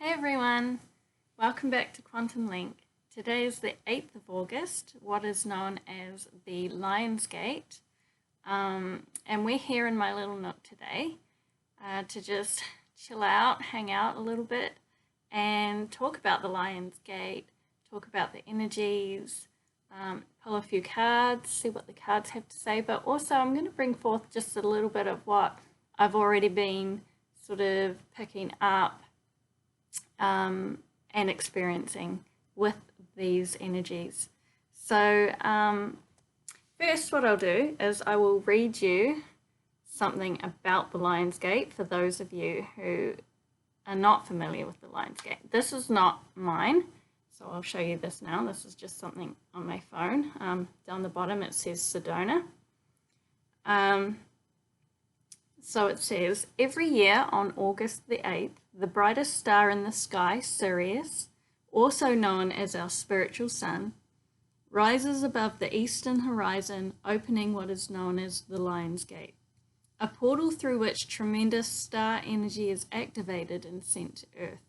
Hey everyone, welcome back to Quantum Link. Today is the 8th of August, what is known as the Lion's Gate, and we're here in my little nook today to just chill out, hang out a little bit, and talk about the Lion's Gate, talk about the energies, pull a few cards, see what the cards have to say, but also I'm going to bring forth just a little bit of what I've already been sort of picking up and experiencing with these energies. So first what I'll do is I will read you something about the Lion's Gate for those of you who are not familiar with the Lion's Gate. This is not mine, so I'll show you this now. This is just something on my phone. Down the bottom it says Sedona. So it says, every year on August the 8th, the brightest star in the sky, Sirius, also known as our spiritual sun, rises above the eastern horizon, opening what is known as the Lion's Gate, a portal through which tremendous star energy is activated and sent to Earth.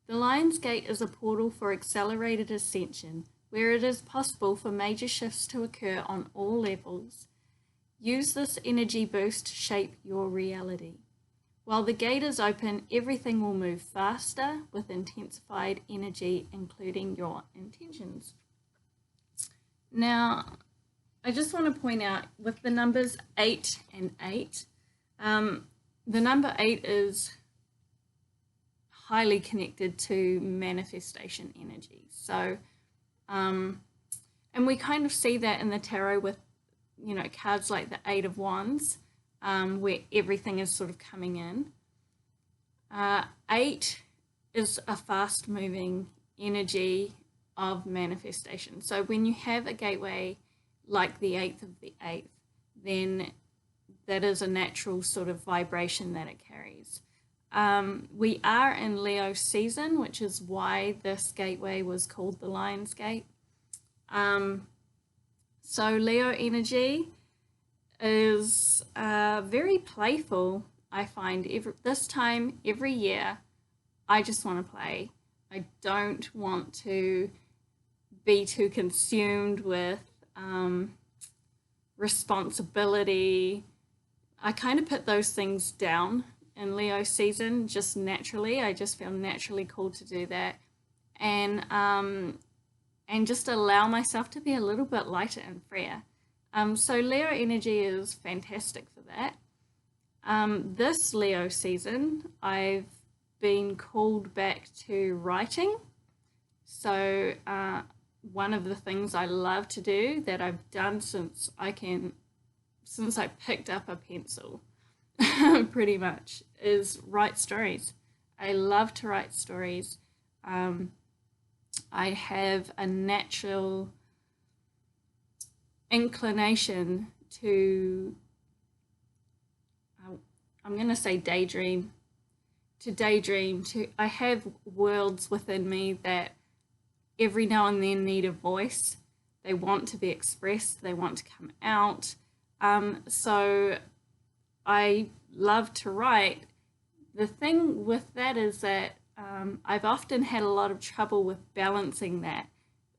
The Lion's Gate is a portal for accelerated ascension, where it is possible for major shifts to occur on all levels. Use this energy boost to shape your reality. While the gate is open, everything will move faster with intensified energy, including your intentions. Now, I just want to point out with the numbers 8 and 8, the number 8 is highly connected to manifestation energy. So, and we kind of see that in the tarot with cards like the 8 of Wands, where everything is sort of coming in. 8 is a fast-moving energy of manifestation. So when you have a gateway like the 8th of the 8th, then that is a natural sort of vibration that it carries. We are in Leo season, which is why this gateway was called the Lion's Gate. So Leo energy is very playful, I find. This time, every year, I just want to play. I don't want to be too consumed with responsibility. I kind of put those things down in Leo season just naturally. I just feel naturally called to do that. And just allow myself to be a little bit lighter and freer. So Leo energy is fantastic for that. This Leo season, I've been called back to writing. So one of the things I love to do that I've done since I picked up a pencil, pretty much, is write stories. I love to write stories. I have a natural inclination to, I'm going to say daydream. I have worlds within me that every now and then need a voice. They want to be expressed. They want to come out. So I love to write. The thing with that is that I've often had a lot of trouble with balancing that.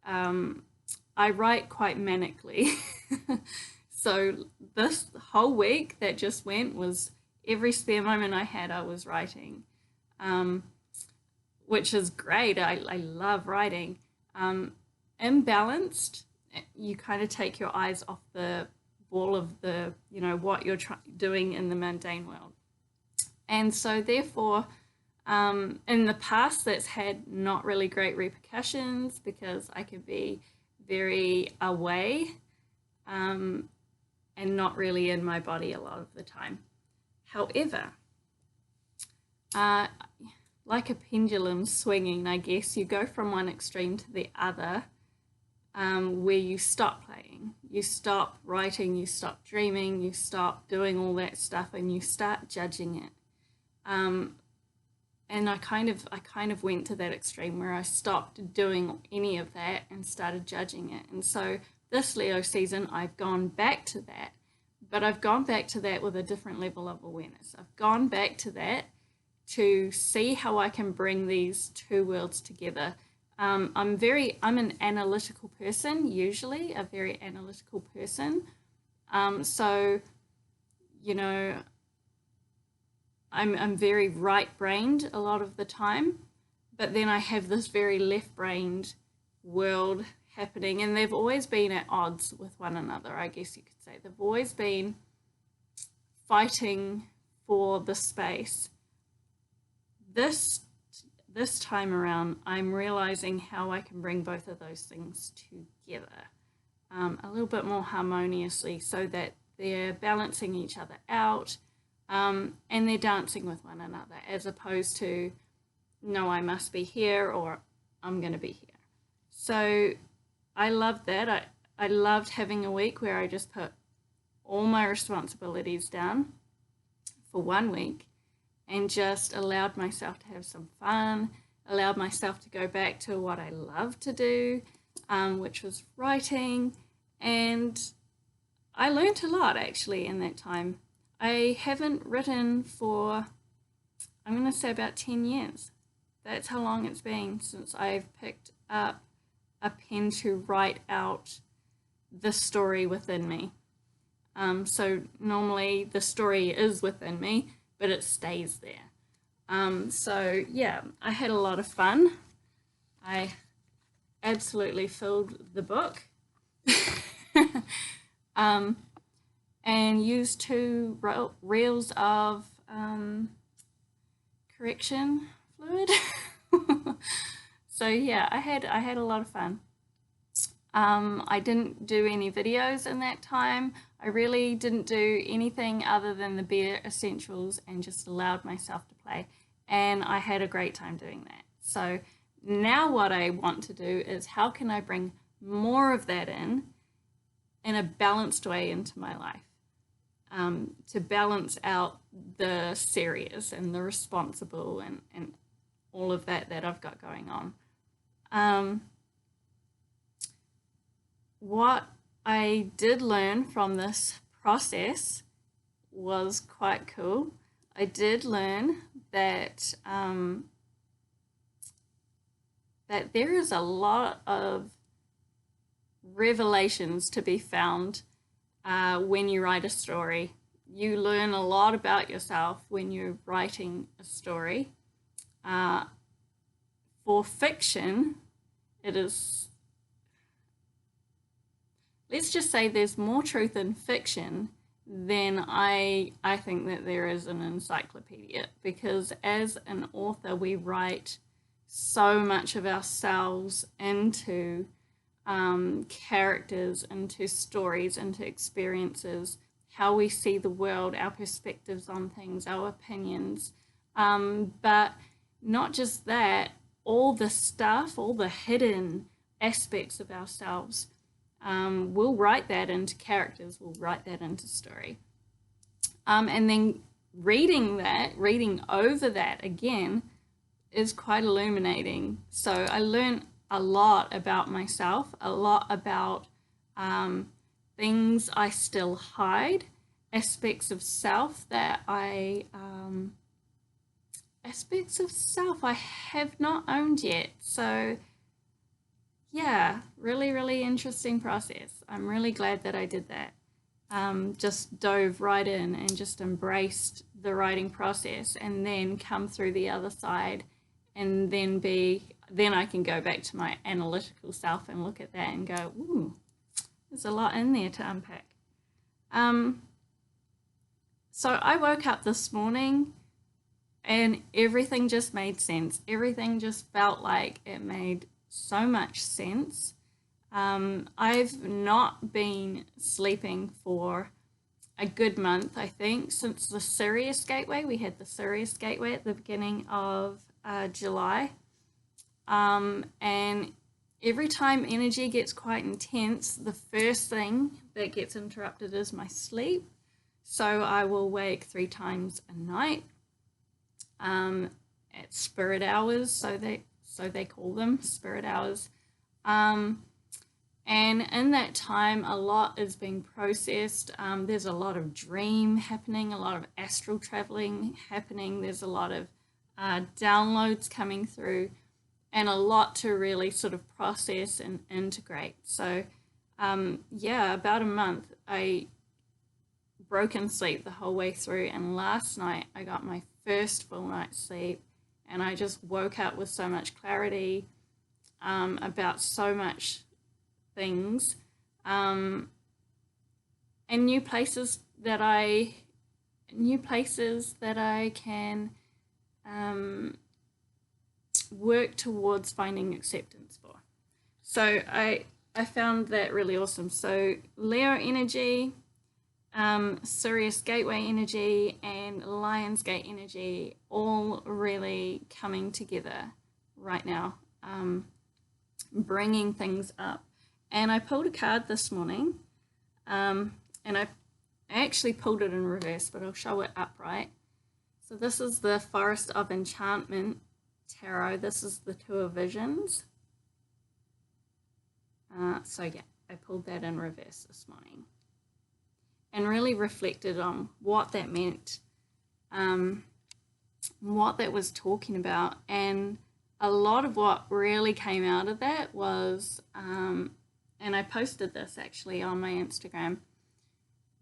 I write quite manically. So this whole week that just went was every spare moment I had, I was writing, which is great. I love writing. Imbalanced, you kind of take your eyes off the ball of the, what you're doing in the mundane world. And so therefore, in the past, that's had not really great repercussions because I could be very away and not really in my body a lot of the time. However, like a pendulum swinging, I guess, you go from one extreme to the other, where you stop playing, you stop writing, you stop dreaming, you stop doing all that stuff, and you start judging it. And I kind of went to that extreme where I stopped doing any of that and started judging it. And so this Leo season, I've gone back to that, but I've gone back to that with a different level of awareness. I've gone back to that to see how I can bring these two worlds together. I'm an analytical person, usually a very analytical person. So, you know, I'm very right-brained a lot of the time, but then I have this very left-brained world happening, and they've always been at odds with one another, I guess you could say. They've always been fighting for the space. This time around, I'm realizing how I can bring both of those things together a little bit more harmoniously, so that they're balancing each other out, and they're dancing with one another, as opposed to, no, I must be here, or I'm going to be here. So I loved that. I loved having a week where I just put all my responsibilities down for 1 week and just allowed myself to have some fun, allowed myself to go back to what I love to do, which was writing. And I learned a lot actually in that time. I haven't written for, I'm going to say, about 10 years. That's how long it's been since I've picked up a pen to write out the story within me. So normally the story is within me, but it stays there. So yeah, I had a lot of fun. I absolutely filled the book. And used 2 reels of correction fluid. So yeah, I had a lot of fun. I didn't do any videos in that time. I really didn't do anything other than the bare essentials, and just allowed myself to play. And I had a great time doing that. So now what I want to do is, how can I bring more of that in a balanced way into my life, to balance out the serious and the responsible and all of that I've got going on. What I did learn from this process was quite cool. I did learn that that there is a lot of revelations to be found when you write a story. You learn a lot about yourself when you're writing a story. For fiction, it is, let's just say there's more truth in fiction than I think that there is in an encyclopedia, because as an author we write so much of ourselves into characters, into stories, into experiences, how we see the world, our perspectives on things, our opinions, but not just that, all the stuff, all the hidden aspects of ourselves. We'll write that into characters, we'll write that into story. And then reading over that again is quite illuminating. So I learned a lot about myself, a lot about things I still hide, aspects of self that aspects of self I have not owned yet. So yeah, really, really interesting process. I'm really glad that I did that. Just dove right in and just embraced the writing process, and then come through the other side, and then I can go back to my analytical self and look at that and go, ooh, there's a lot in there to unpack. So I woke up this morning and everything just made sense. Everything just felt like it made so much sense. I've not been sleeping for a good month, I think, since the Sirius Gateway. We had the Sirius Gateway at the beginning of July. And every time energy gets quite intense, the first thing that gets interrupted is my sleep. So I will wake 3 times a night at spirit hours, so they call them spirit hours. And in that time, a lot is being processed. There's a lot of dream happening, a lot of astral traveling happening. There's a lot of downloads coming through, and a lot to really sort of process and integrate. So yeah, about a month I broken sleep the whole way through, and last night I got my first full night's sleep, and I just woke up with so much clarity about so much things, and new places that I can work towards finding acceptance for. So I found that really awesome. So Leo energy, Sirius Gateway energy, and Lionsgate energy all really coming together right now, bringing things up. And I pulled a card this morning, and I actually pulled it in reverse, but I'll show it upright. So this is the Forest of Enchantment Tarot. This is the Two of Visions. So yeah, I pulled that in reverse this morning and really reflected on what that meant, what that was talking about. And a lot of what really came out of that was, and I posted this actually on my Instagram,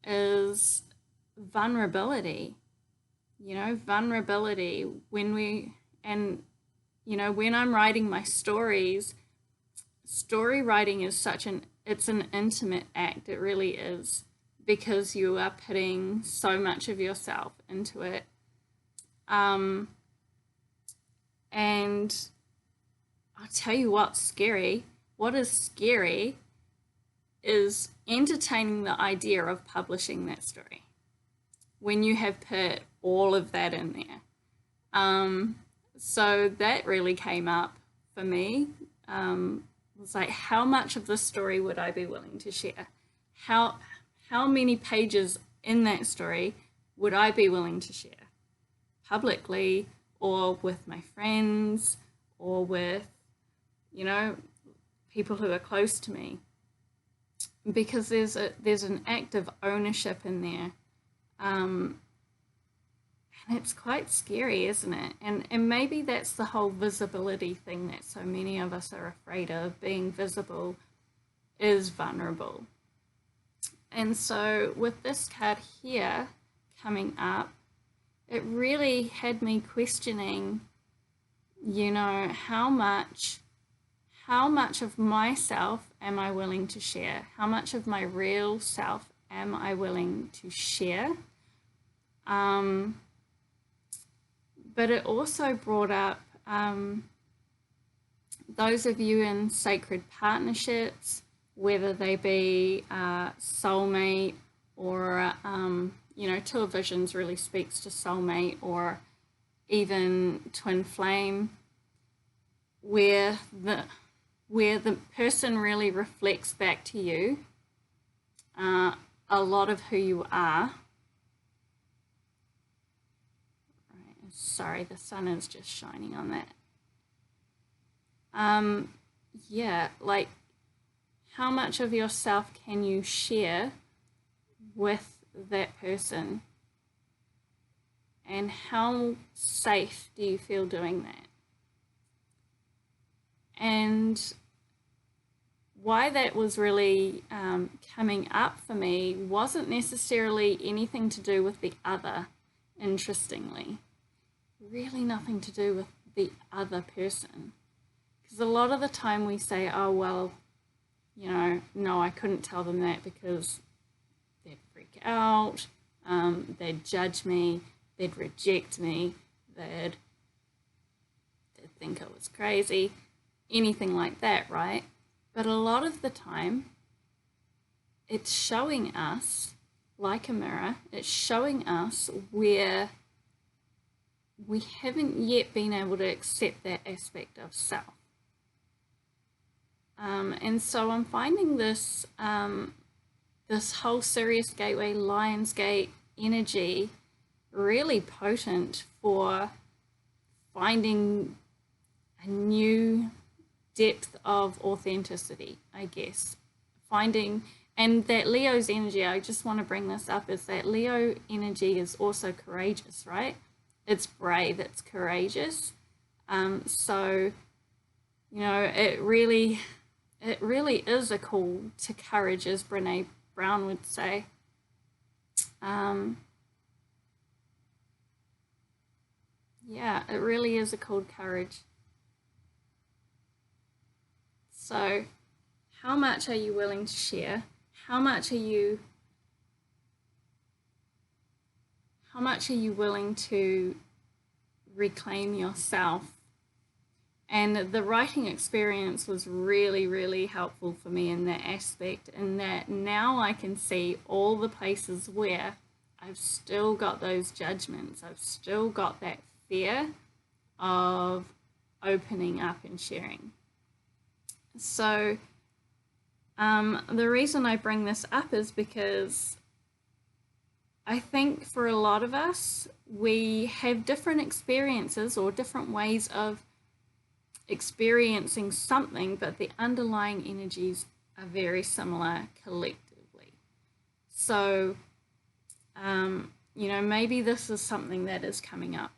is vulnerability. You know, vulnerability when when I'm writing my stories, story writing is it's an intimate act. It really is, because you are putting so much of yourself into it. And I'll tell you what's scary. What is scary is entertaining the idea of publishing that story when you have put all of that in there. So that really came up for me. It was like, how much of the story would I be willing to share? How many pages in that story would I be willing to share publicly, or with my friends, or with, people who are close to me? Because there's an act of ownership in there, and it's quite scary, isn't it? And maybe that's the whole visibility thing that so many of us are afraid of. Being visible is vulnerable. And so with this card here coming up, it really had me questioning, how much of myself am I willing to share? How much of my real self am I willing to share? But it also brought up those of you in sacred partnerships, whether they be soulmate or, Two of Visions really speaks to soulmate, or even twin flame, where the person really reflects back to you a lot of who you are. Sorry, the sun is just shining on that. Yeah, like, how much of yourself can you share with that person? And how safe do you feel doing that? And why that was really coming up for me wasn't necessarily anything to do with the other, interestingly. Really nothing to do with the other person. Because a lot of the time we say, oh, well, no, I couldn't tell them that because they'd freak out, they'd judge me, they'd reject me, they'd think I was crazy, anything like that, right? But a lot of the time, it's showing us, like a mirror, it's showing us where we haven't yet been able to accept that aspect of self. And so I'm finding this whole Sirius Gateway, Lionsgate energy really potent for finding a new depth of authenticity, I guess. And that Leo's energy, I just want to bring this up, is that Leo energy is also courageous, right? it's brave, it's courageous. So, you know, it really is a call to courage, as Brene Brown would say. Yeah, it really is a call to courage. So, how much are you willing to share? How much are you willing to reclaim yourself? And the writing experience was really, really helpful for me in that aspect, in that now I can see all the places where I've still got those judgments. I've still got that fear of opening up and sharing. So the reason I bring this up is because I think for a lot of us, we have different experiences or different ways of experiencing something, but the underlying energies are very similar collectively. So, you know, maybe this is something that is coming up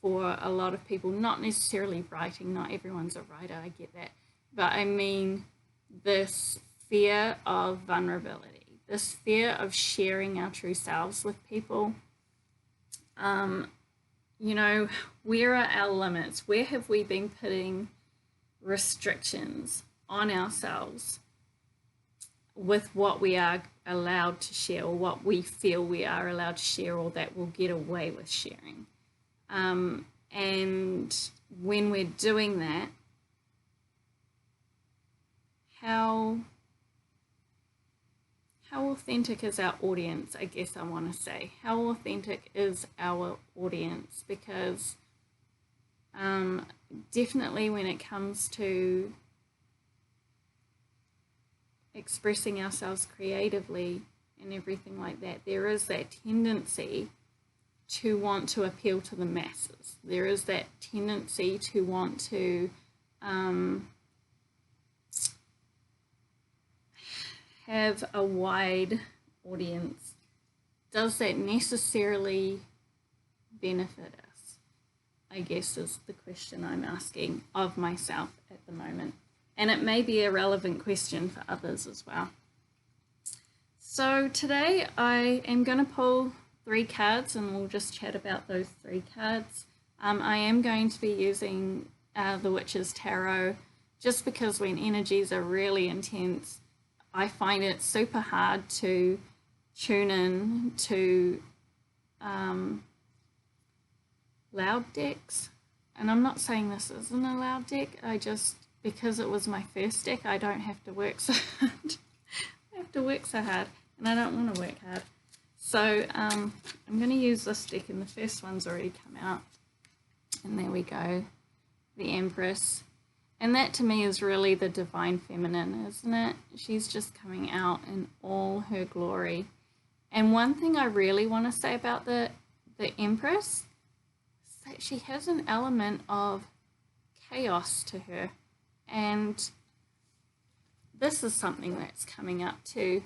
for a lot of people, not necessarily writing, not everyone's a writer, I get that, but I mean this fear of vulnerability, this fear of sharing our true selves with people. You know, where are our limits? Where have we been putting restrictions on ourselves with what we are allowed to share, or what we feel we are allowed to share, or that we'll get away with sharing? And when we're doing that, how authentic is our audience, I guess I want to say. How authentic is our audience? Because definitely when it comes to expressing ourselves creatively and everything like that, there is that tendency to want to appeal to the masses. There is that tendency to want to have a wide audience. Does that necessarily benefit us? I guess is the question I'm asking of myself at the moment. And it may be a relevant question for others as well. So today I am going to pull 3 cards and we'll just chat about those 3 cards. I am going to be using the Witch's Tarot, just because when energies are really intense, I find it super hard to tune in to loud decks. And I'm not saying this isn't a loud deck, because it was my first deck, I don't have to work so hard. I have to work so hard, and I don't want to work hard. So I'm going to use this deck, and the first one's already come out. And there we go, the Empress. And that to me is really the divine feminine, isn't it? She's just coming out in all her glory. And one thing I really want to say about the Empress is that she has an element of chaos to her. And this is something that's coming up too,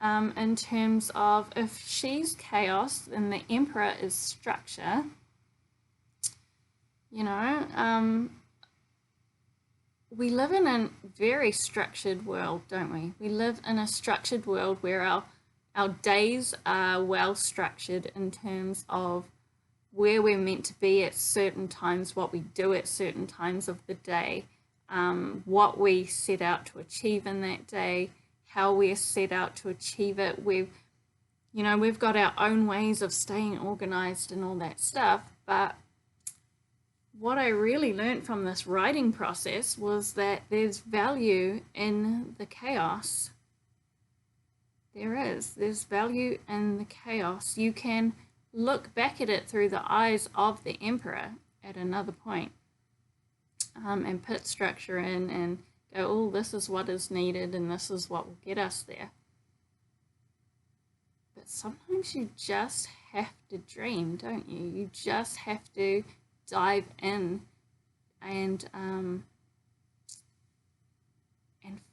in terms of if she's chaos and the Emperor is structure, you know, we live in a very structured world, don't we? We live in a structured world where our days are well structured in terms of where we're meant to be at certain times, what we do at certain times of the day, what we set out to achieve in that day, how we're set out to achieve it. We've got our own ways of staying organized and all that stuff, but what I really learned from this writing process was that there's value in the chaos. There's value in the chaos. You can look back at it through the eyes of the Emperor at another point, and put structure in and go, oh, this is what is needed and this is what will get us there. But sometimes you just have to dream, don't you? You just have to dive in and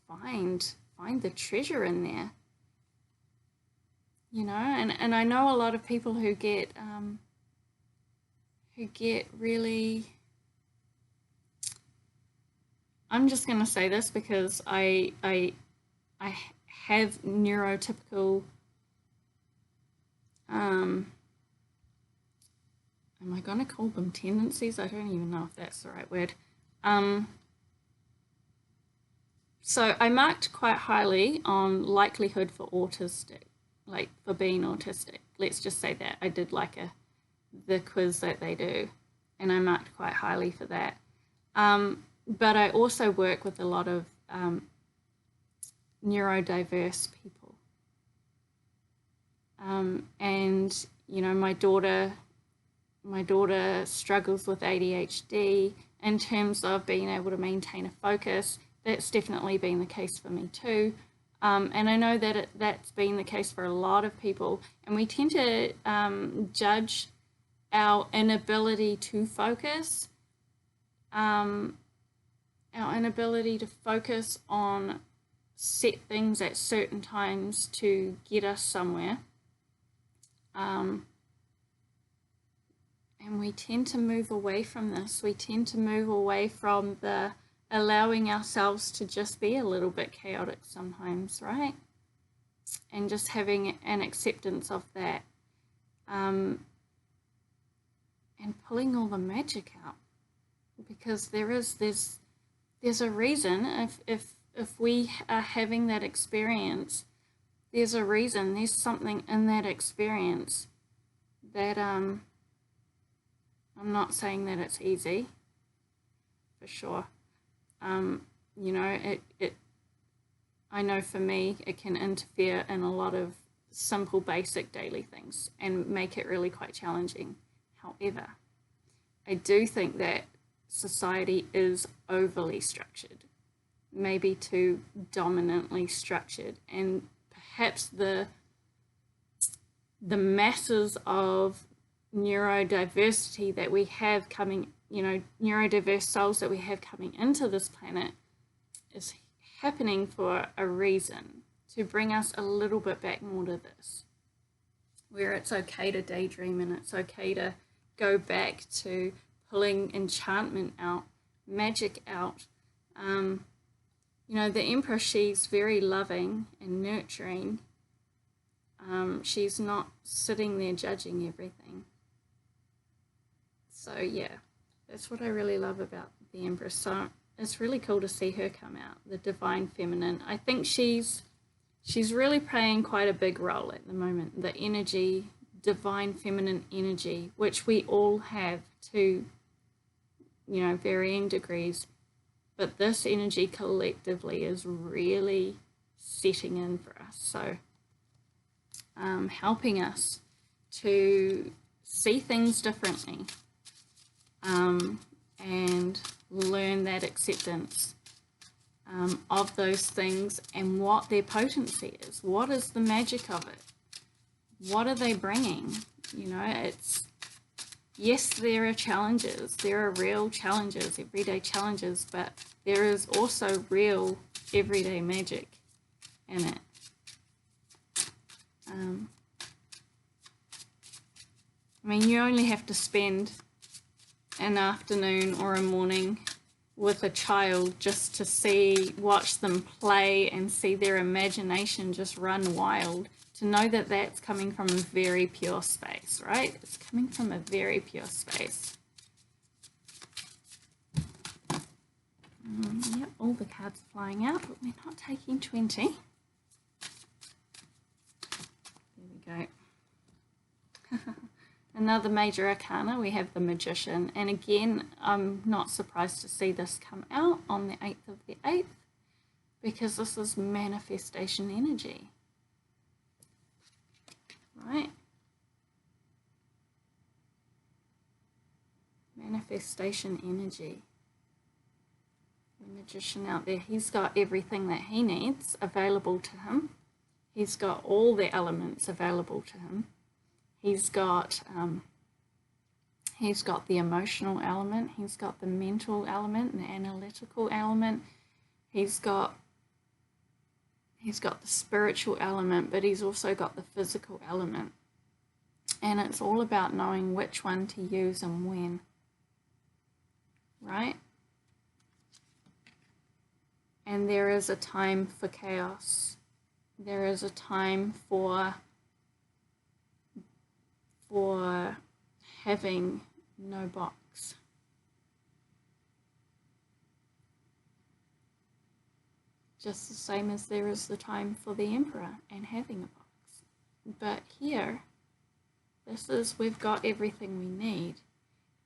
find the treasure in there, you know. And I know a lot of people who get who get really, I'm just going to say this because I have neurotypical, am I going to call them tendencies? I don't even know if that's the right word. So I marked quite highly on likelihood for autistic, like for being autistic. Let's just say that. I did like the quiz that they do, and I marked quite highly for that. But I also work with a lot of neurodiverse people. And, you know, my daughter struggles with ADHD in terms of being able to maintain a focus. That's definitely been the case for me too. And I know that that's been the case for a lot of people. And we tend to judge our inability to focus, our inability to focus on set things at certain times to get us somewhere. And we tend to move away from this. We tend to move away from the allowing ourselves to just be a little bit chaotic sometimes, right? And just having an acceptance of that, and pulling all the magic out, because there's a reason. If we are having that experience, there's a reason. There's something in that experience that I'm not saying that it's easy, for sure. You know, I know for me, it can interfere in a lot of simple, basic daily things and make it really quite challenging. However, I do think that society is overly structured, maybe too dominantly structured, and perhaps the masses of neurodiversity that we have coming, you know, neurodiverse souls that we have coming into this planet is happening for a reason, to bring us a little bit back more to this, where it's okay to daydream and it's okay to go back to pulling enchantment out, magic out. You know, the Empress, she's very loving and nurturing. She's not sitting there judging everything. So yeah, that's what I really love about the Empress. So it's really cool to see her come out, the divine feminine. I think she's really playing quite a big role at the moment. The energy, divine feminine energy, which we all have to, you know, varying degrees. But this energy collectively is really setting in for us. So helping us to see things differently, and learn that acceptance of those things and what their potency is. What is the magic of it? What are they bringing? You know, it's, yes, there are challenges. There are real challenges, everyday challenges, but there is also real everyday magic in it. I mean, you only have to spend an afternoon or a morning with a child just to watch them play and see their imagination just run wild, to know that that's coming from a very pure space, right? It's coming from a very pure space. Yep, all the cards flying out, but we're not taking 20. There we go. Another major arcana, we have the Magician. And again, I'm not surprised to see this come out on the 8th of the 8th, because this is manifestation energy, right? Manifestation energy. The Magician out there, he's got everything that he needs available to him. He's got all the elements available to him. He's got the emotional element, he's got the mental element, the analytical element, he's got the spiritual element, but he's also got the physical element. And it's all about knowing which one to use and when, right? And there is a time for chaos. There is a time for having no box. Just the same as there is the time for the emperor and having a box. But here, we've got everything we need.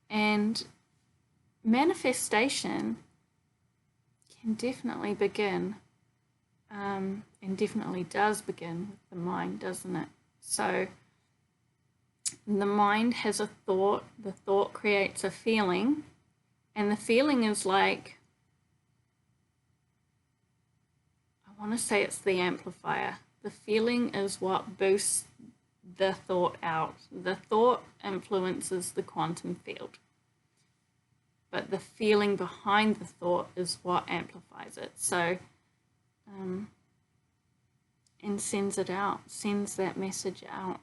And manifestation can definitely begin, and definitely does begin with the mind, doesn't it? So the mind has a thought, the thought creates a feeling, and the feeling is like, I want to say it's the amplifier. The feeling is what boosts the thought out. The thought influences the quantum field, but the feeling behind the thought is what amplifies it. So, and sends it out, sends that message out.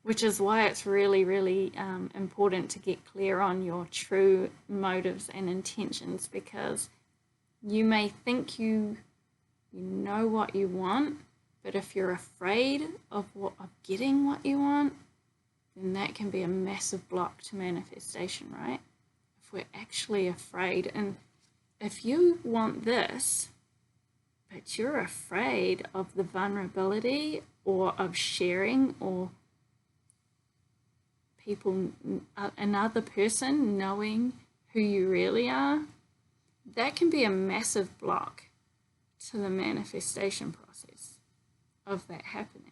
Which is why it's really, really important to get clear on your true motives and intentions, because you may think you know what you want, but if you're afraid of getting what you want, then that can be a massive block to manifestation, right? If we're actually afraid, and if you want this, but you're afraid of the vulnerability or of sharing or people, another person knowing who you really are, that can be a massive block to the manifestation process of that happening.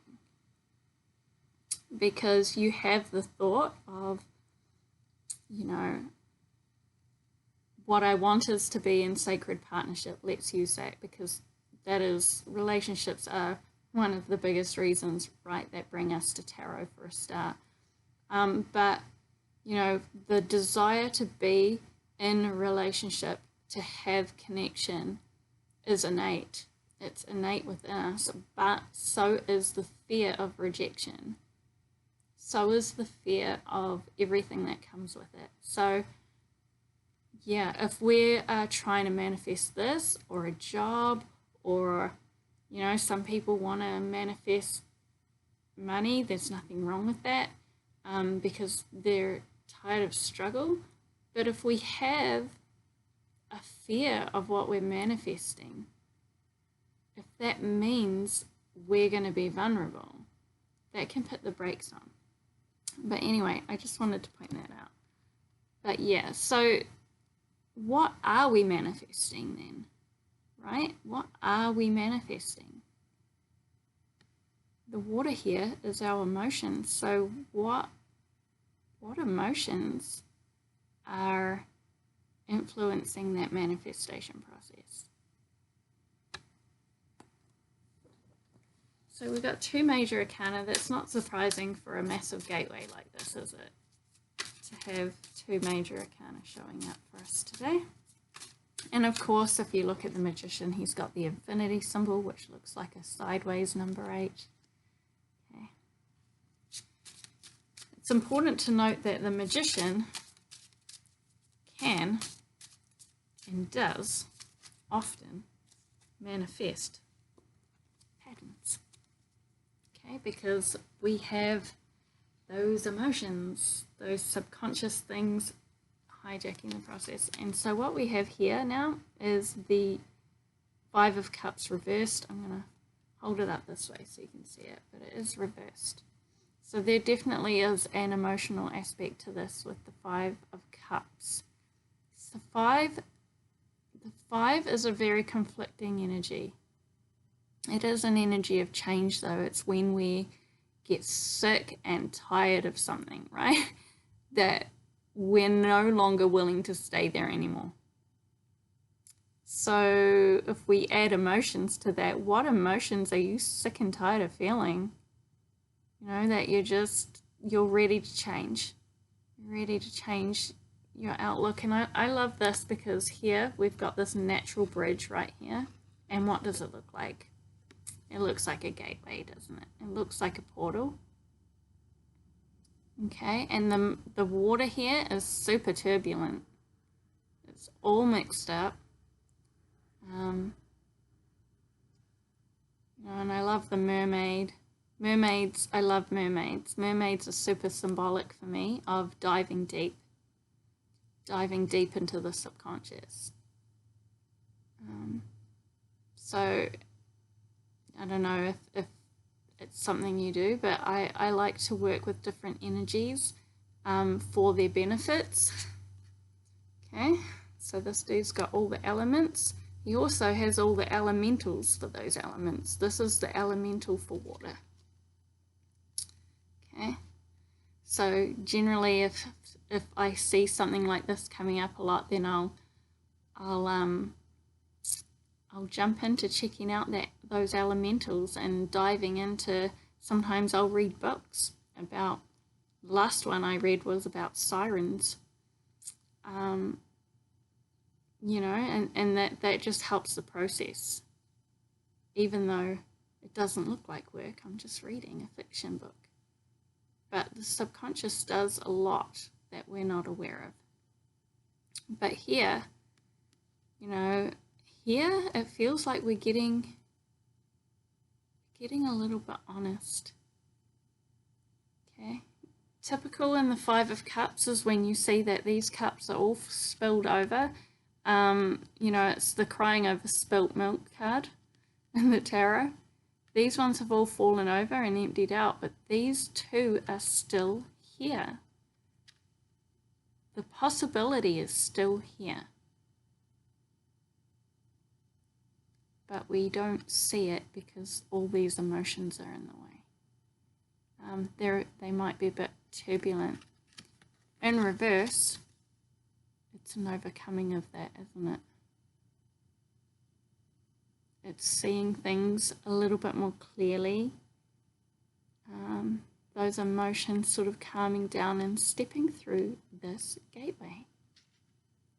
Because you have the thought of, you know, what I want is to be in sacred partnership. Let's use that, because that is, relationships are one of the biggest reasons, right, that bring us to tarot for a start. But, you know, the desire to be in a relationship, to have connection, is innate. It's innate within us, but so is the fear of rejection. So is the fear of everything that comes with it. So, yeah, if we are trying to manifest this, or a job, or, you know, some people want to manifest money, there's nothing wrong with that, because they're tired of struggle. But if we have a fear of what we're manifesting, if that means we're going to be vulnerable, that can put the brakes on. But anyway, I just wanted to point that out. But yeah, so what are we manifesting then? Right? What are we manifesting? The water here is our emotions. So what emotions are influencing that manifestation process? So we've got two major arcana. That's not surprising for a massive gateway like this, is it? To have two major arcana showing up for us today. And of course, if you look at the Magician, he's got the infinity symbol, which looks like a sideways number 8. Okay. It's important to note that the Magician can and does often manifest patterns. Okay, because we have those emotions, those subconscious things hijacking the process. And so what we have here now is the 5 of Cups reversed. I'm going to hold it up this way so you can see it, but it is reversed. So there definitely is an emotional aspect to this with the 5 of Cups. So the 5 is a very conflicting energy. It is an energy of change, though. It's when we get sick and tired of something, right? That we're no longer willing to stay there anymore. So if we add emotions to that, what emotions are you sick and tired of feeling? You know, that you're ready to change. You're ready to change your outlook. And I love this because here we've got this natural bridge right here. And what does it look like? It looks like a gateway, doesn't it? It looks like a portal. Okay, and the water here is super turbulent. It's all mixed up. And I love the mermaid. Mermaids, I love mermaids. Mermaids are super symbolic for me of diving deep into the subconscious. So I don't know if it's something you do, but I like to work with different energies for their benefits. Okay, so this dude's got all the elements. He also has all the elementals for those elements. This is the elemental for water. Okay, so generally if I see something like this coming up a lot, then I'll jump into checking out those elementals and diving into, sometimes I'll read books about, the last one I read was about sirens. You know, and that just helps the process. Even though it doesn't look like work, I'm just reading a fiction book. But the subconscious does a lot that we're not aware of. But here, you know, here it feels like we're getting a little bit honest. Okay. Typical in the Five of Cups is when you see that these cups are all spilled over. You know, it's the crying over spilt milk card in the tarot. These ones have all fallen over and emptied out, but these two are still here. The possibility is still here. But we don't see it because all these emotions are in the way. They might be a bit turbulent. In reverse, it's an overcoming of that, isn't it? It's seeing things a little bit more clearly. Those emotions sort of calming down and stepping through this gateway.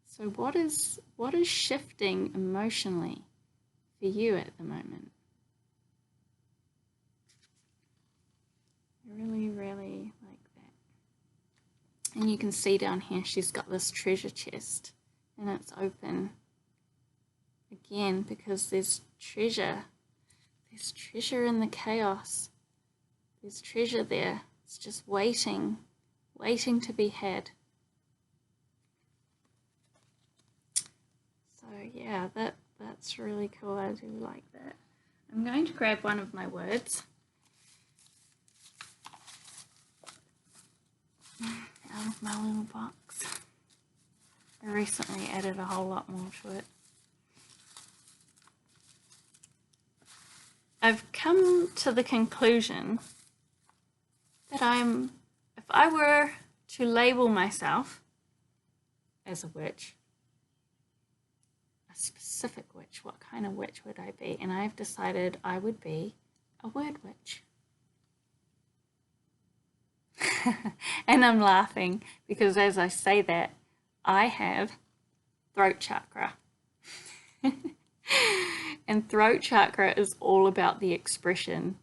So what is shifting emotionally for you at the moment? I really, really like that. And you can see down here she's got this treasure chest and it's open. Again, because there's treasure. There's treasure in the chaos. There's treasure there. It's just waiting to be had. So yeah, that's really cool. I do like that. I'm going to grab one of my words out of my little box. I recently added a whole lot more to it. I've come to the conclusion that if I were to label myself as a witch, a specific witch, what kind of witch would I be? And I've decided I would be a word witch. And I'm laughing because as I say that, I have throat chakra. And throat chakra is all about the expression.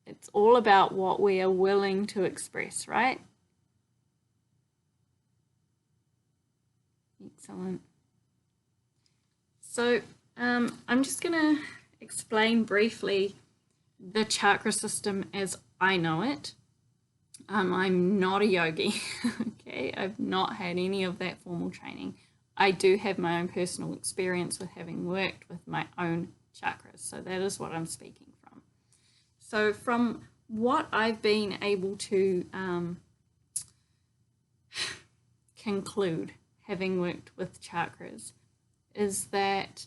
It's all about what we are willing to express, right? Excellent. So I'm just going to explain briefly the chakra system as I know it. I'm not a yogi, okay? I've not had any of that formal training. I do have my own personal experience with having worked with my own chakras, so that is what I'm speaking from. So from what I've been able to conclude, having worked with chakras, is that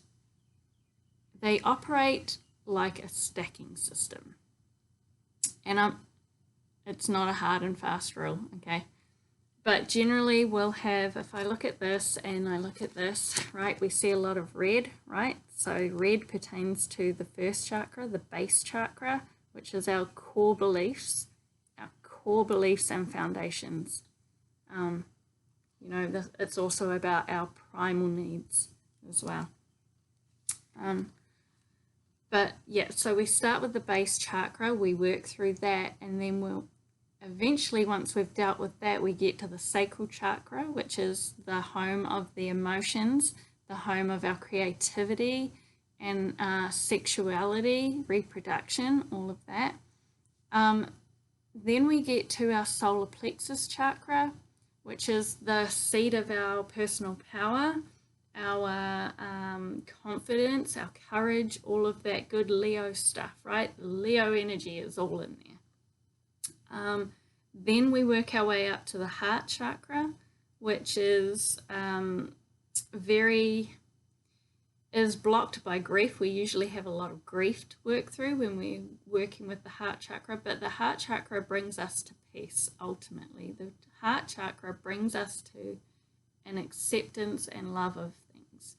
they operate like a stacking system. And it's not a hard and fast rule, okay? But generally we'll have, if I look at this and I look at this, right, we see a lot of red, right? So red pertains to the first chakra, the base chakra, which is our core beliefs and foundations. You know, it's also about our primal needs as well. But yeah, so we start with the base chakra, we work through that, and then we'll eventually, once we've dealt with that, we get to the sacral chakra, which is the home of the emotions, the home of our creativity and sexuality, reproduction, all of that. Then we get to our solar plexus chakra, which is the seat of our personal power, our confidence, our courage, all of that good Leo stuff, right? Leo energy is all in there. Then we work our way up to the heart chakra, which is is blocked by grief. We usually have a lot of grief to work through when we're working with the heart chakra, but the heart chakra brings us to peace ultimately. The heart chakra brings us to an acceptance and love of things.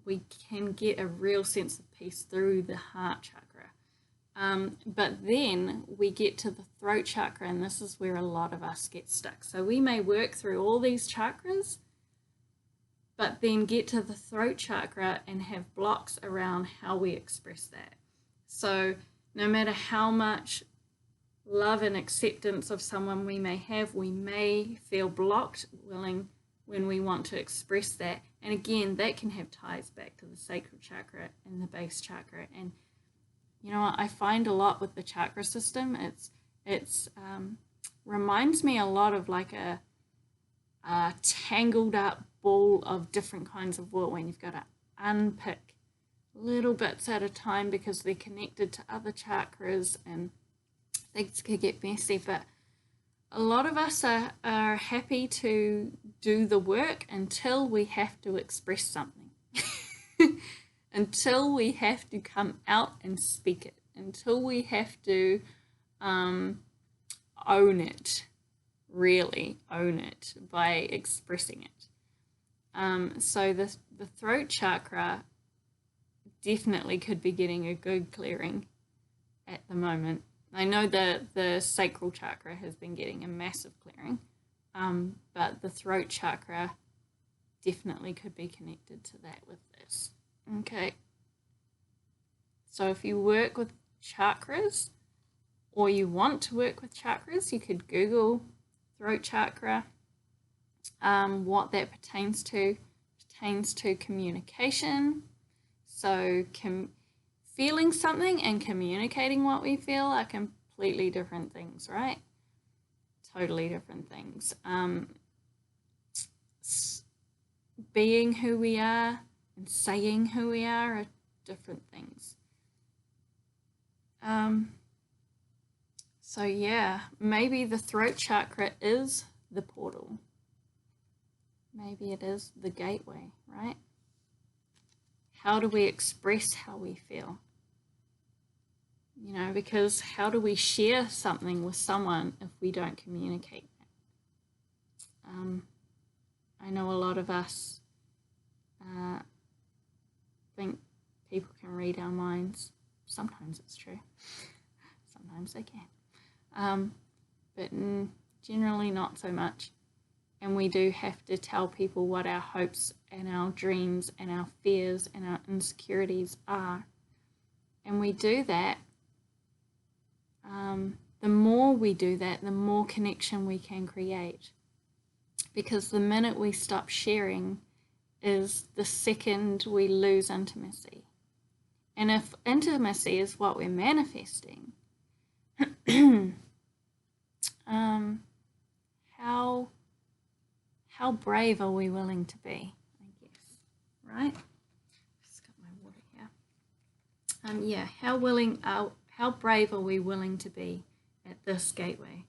We can get a real sense of peace through the heart chakra. But then we get to the throat chakra, and this is where a lot of us get stuck. So we may work through all these chakras, but then get to the throat chakra and have blocks around how we express that. So no matter how much love and acceptance of someone we may have, we may feel blocked when we want to express that. And again, that can have ties back to the sacral chakra and the base chakra. And you know what I find a lot with the chakra system, it's reminds me a lot of like a tangled up ball of different kinds of wool, when you've got to unpick little bits at a time because they're connected to other chakras and things can get messy. But a lot of us are happy to do the work until we have to express something. Until we have to come out and speak it, until we have to own it, really own it by expressing it. So the throat chakra definitely could be getting a good clearing at the moment. I know that the sacral chakra has been getting a massive clearing, but the throat chakra definitely could be connected to that with this. Okay, so if you work with chakras, or you want to work with chakras, you could Google throat chakra. What that pertains to communication. So feeling something and communicating what we feel are completely different things, right? Totally different things. Being who we are and saying who we are different things. So yeah, maybe the throat chakra is the portal. Maybe it is the gateway, right? How do we express how we feel? You know, because how do we share something with someone if we don't communicate that? I know a lot of us think people can read our minds. Sometimes it's true. Sometimes they can. But generally not so much. And we do have to tell people what our hopes and our dreams and our fears and our insecurities are. And we do that. The more we do that, the more connection we can create. Because the minute we stop sharing is the second we lose intimacy. And if intimacy is what we're manifesting, how brave are we willing to be, I guess, right? Just got my water here. How brave are we willing to be at this gateway?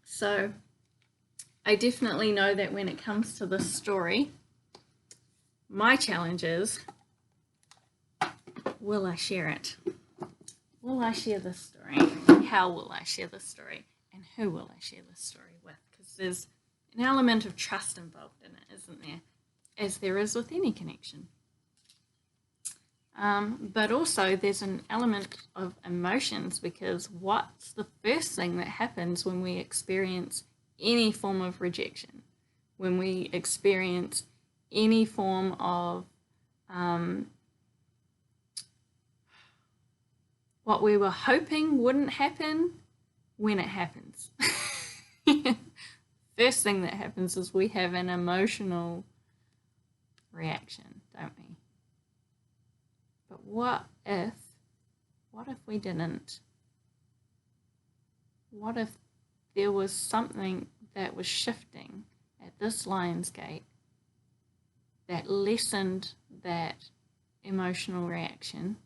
So I definitely know that when it comes to this story, my challenge is, will I share it? Will I share this story? How will I share this story? And who will I share this story with? Because there's an element of trust involved in it, isn't there? As there is with any connection. But also there's an element of emotions, because what's the first thing that happens when we experience any form of rejection? When we experience any form of what we were hoping wouldn't happen when it happens. First thing that happens is we have an emotional reaction, don't we? But what if we didn't? What if there was something that was shifting at this Lion's Gate that lessened that emotional reaction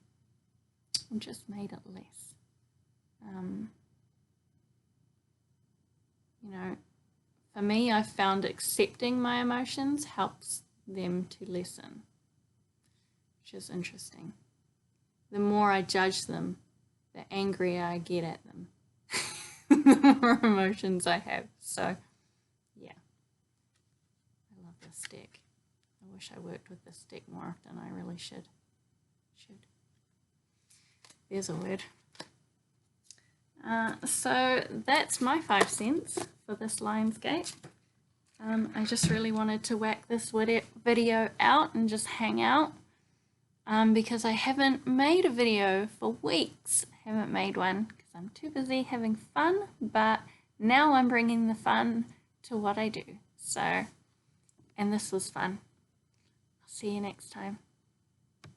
and just made it less? You know, for me, I've found accepting my emotions helps them to lessen, which is interesting. The more I judge them, the angrier I get at them, the more emotions I have. So, yeah, I love this deck. I wish I worked with this deck more often. I really should. There's a word. So that's my 5 cents for this Lion's Gate. I just really wanted to whack this video out and just hang out because I haven't made a video for weeks. I haven't made one because I'm too busy having fun, but now I'm bringing the fun to what I do. So, and this was fun. I'll see you next time.